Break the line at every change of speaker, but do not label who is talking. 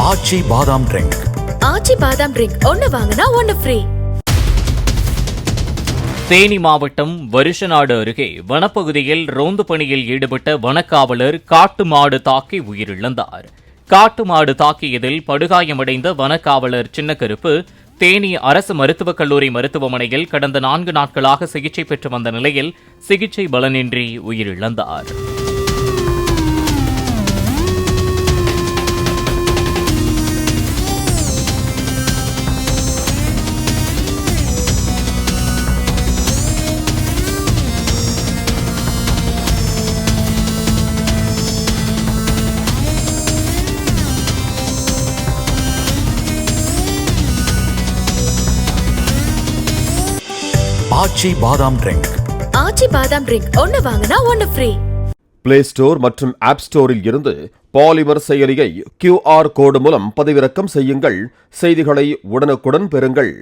ஆச்சி பாதாம் ட்ரிங்க்.
ஆச்சி பாதாம் ட்ரிங்க் ஒன்னு வாங்கினா ஒன்னு ஃப்ரீ.
தேனி மாவட்டம் வருஷநாடு அருகே வனப்பகுதியில் ரோந்து பணியில் ஈடுபட்ட வனக்காவலர் காட்டு மாடு தாக்கி உயிரிழந்தார். காட்டு மாடு தாக்கியதில் படுகாயமடைந்த வனக்காவலர் சின்னக்கருப்பு தேனி அரசு மருத்துவக் கல்லூரி மருத்துவமனையில் கடந்த 4 நாட்களாக சிகிச்சை பெற்று வந்த நிலையில் சிகிச்சை பலனின்றி உயிரிழந்தார்.
ஆச்சி பாதாம் ட்ரிங்க்.
ஆச்சி பாதாம் ட்ரிங்க் ஒன்னு வாங்கினா ஒன்னு ஃப்ரீ.
பிளே ஸ்டோர் மற்றும் ஆப் ஸ்டோரில் இருந்து பாலிமர் செயலியை QR கோடு மூலம் பதிவிறக்கம் செய்யுங்கள். செய்திகளை உடனுக்குடன் பெறுங்கள்.